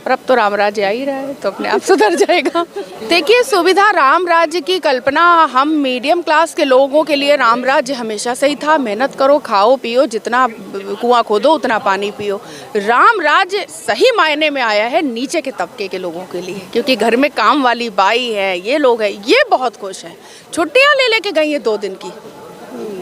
और अब तो राम राज्य आ ही रहा है तो अपने आप सुधर जाएगा। देखिए, सुविधा राम राज्य की कल्पना हम मीडियम क्लास के लोगों के लिए राम राज्य हमेशा से ही था। मेहनत करो, खाओ पियो, जितना कुआं खोदो उतना पानी पियो। राम राज्य सही मायने में आया है नीचे के तबके के लोगों के लिए, क्योंकि घर में काम वाली बाई है, ये लोग हैं, ये बहुत खुश हैं। छुट्टियाँ ले लेके गई है 2 दिन की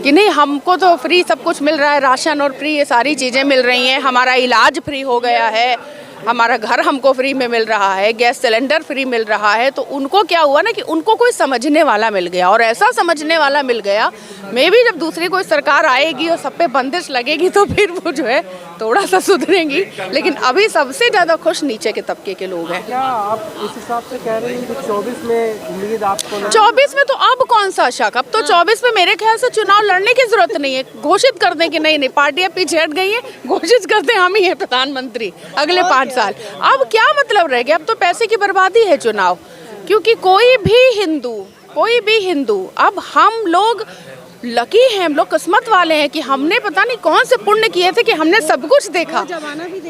कि नहीं हमको तो फ्री सब कुछ मिल रहा है, राशन और फ्री ये सारी चीज़ें मिल रही हैं, हमारा इलाज फ्री हो गया है, हमारा घर हमको फ्री में मिल रहा है, गैस सिलेंडर फ्री मिल रहा है। तो उनको क्या हुआ ना कि उनको कोई समझने वाला मिल गया, और ऐसा समझने वाला मिल गया, मे भी जब दूसरी कोई सरकार आएगी और सब पे बंदिश लगेगी तो फिर वो जो है थोड़ा सा सुधरेंगी। लेकिन अभी सबसे ज़्यादा खुश नीचे के तबके के लोग हैं। क्या आप इस हिसाब से कह रहे हैं कि 24 में उम्मीद आपको? 24 में तो अब कौन सा शक, अब तो 24 में मेरे ख्याल से चुनाव लड़ने की जरूरत नहीं है। घोषित कर दें कि नहीं पार्टियां पीछे हट गई हैं, घोषित करते हैं हम ही है प्रधानमंत्री अगले 5 साल। अब क्या मतलब रह गया, अब तो पैसे की बर्बादी है चुनाव, क्योंकि कोई भी हिंदू अब हम लोग लकी हैं, हम लोग किस्मत वाले हैं कि हमने पता नहीं कौन से पुण्य किए थे कि हमने सब कुछ देखा।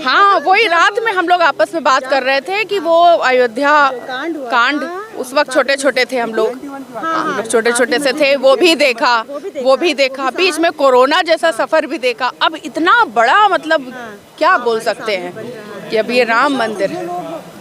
हाँ, वही रात में हम लोग आपस में बात कर रहे थे कि वो अयोध्या कांड उस वक्त छोटे छोटे थे हम लोग, हम लोग छोटे छोटे से थे, वो भी देखा, बीच में कोरोना जैसा सफर भी देखा। अब इतना बड़ा मतलब क्या बोल सकते हैं कि अब ये राम मंदिर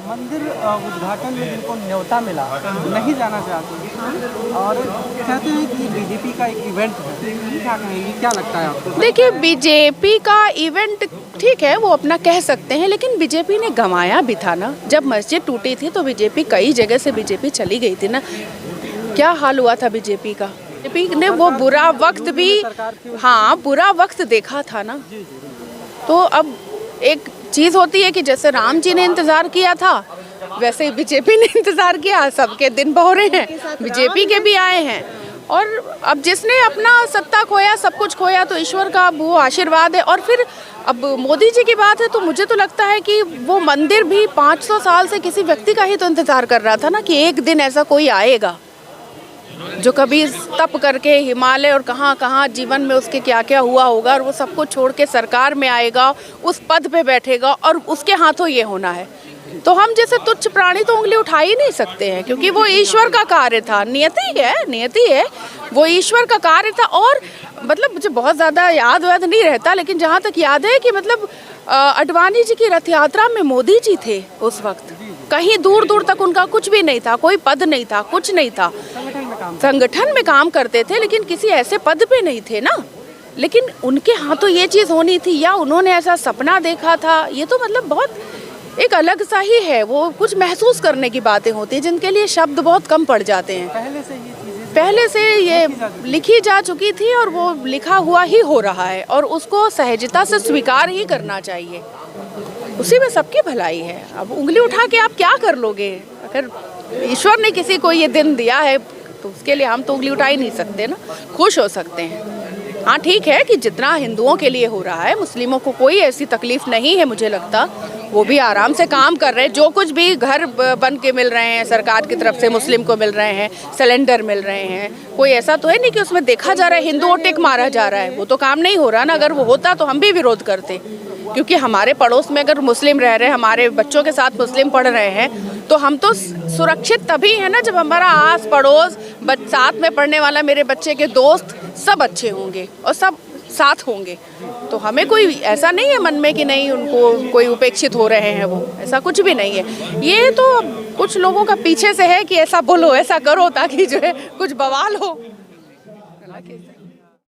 उद्घाटन में जिनको न्योता मिला नहीं जाना चाहते और कहते हैं कि बीजेपी का एक इवेंट है, क्या कहेंगे, क्या लगता है आपको? देखिए, बीजेपी का इवेंट ठीक है, वो अपना कह सकते हैं, लेकिन बीजेपी ने गंवाया भी था ना। जब मस्जिद टूटी थी तो बीजेपी कई जगह से बीजेपी चली गई थी ना, क्या हाल हुआ था बीजेपी का। बीजेपी ने वो बुरा वक्त भी, हाँ बुरा वक्त देखा था ना। तो अब एक चीज़ होती है कि जैसे राम जी ने इंतज़ार किया था वैसे ही बीजेपी ने इंतज़ार किया, सबके दिन बहुरे हैं, बीजेपी के भी आए हैं। और अब जिसने अपना सत्ता खोया, सब कुछ खोया, तो ईश्वर का वो आशीर्वाद है। और फिर अब मोदी जी की बात है तो मुझे तो लगता है कि वो मंदिर भी 500 साल से किसी व्यक्ति का ही तो इंतज़ार कर रहा था ना, कि एक दिन ऐसा कोई आएगा जो कभी तप करके हिमालय और कहाँ कहाँ जीवन में उसके क्या क्या हुआ होगा, और वो सब कुछ छोड़ के सरकार में आएगा, उस पद पे बैठेगा और उसके हाथों ये होना है। तो हम जैसे तुच्छ प्राणी तो उंगली उठा ही नहीं सकते हैं, क्योंकि वो ईश्वर का कार्य था, नियति है, वो ईश्वर का कार्य था। और मतलब मुझे बहुत ज़्यादा याद नहीं रहता, लेकिन जहाँ तक याद है कि मतलब अडवाणी जी की रथ यात्रा में मोदी जी थे उस वक्त, कहीं दूर दूर तक उनका कुछ भी नहीं था, कोई पद नहीं था, कुछ नहीं था, संगठन में काम करते थे लेकिन किसी ऐसे पद पे नहीं थे ना। लेकिन उनके हाथों ये चीज़ होनी थी, या उन्होंने ऐसा सपना देखा था, ये तो मतलब बहुत एक अलग सा ही है। वो कुछ महसूस करने की बातें होती हैं जिनके लिए शब्द बहुत कम पड़ जाते हैं। पहले से ये लिखी जा चुकी थी और वो लिखा हुआ ही हो रहा है, और उसको सहजता से स्वीकार ही करना चाहिए, उसी में सबकी भलाई है। अब उंगली उठा के आप क्या कर लोगे, अगर ईश्वर ने किसी को ये दिन दिया है तो उसके लिए हम तो उंगली उठा ही नहीं सकते ना, खुश हो सकते हैं। हाँ ठीक है कि जितना हिंदुओं के लिए हो रहा है, मुस्लिमों को कोई ऐसी तकलीफ नहीं है मुझे लगता, वो भी आराम से काम कर रहे हैं, जो कुछ भी घर बन के मिल रहे हैं सरकार की तरफ से, मुस्लिम को मिल रहे हैं, सिलेंडर मिल रहे हैं, कोई ऐसा तो है नहीं कि उसमें देखा जा रहा है हिंदुओं टिक मारा जा रहा है, वो तो काम नहीं हो रहा ना। अगर वो होता तो हम भी विरोध करते, क्योंकि हमारे पड़ोस में अगर मुस्लिम रह रहे हैं, हमारे बच्चों के साथ मुस्लिम पढ़ रहे हैं, तो हम तो सुरक्षित तभी है ना जब हमारा आस पड़ोस साथ में पढ़ने वाला, मेरे बच्चे के दोस्त सब अच्छे होंगे और सब साथ होंगे। तो हमें कोई ऐसा नहीं है मन में कि नहीं उनको कोई उपेक्षित हो रहे हैं, वो ऐसा कुछ भी नहीं है। ये तो कुछ लोगों का पीछे से है कि ऐसा बोलो, ऐसा करो, ताकि जो है कुछ बवाल हो।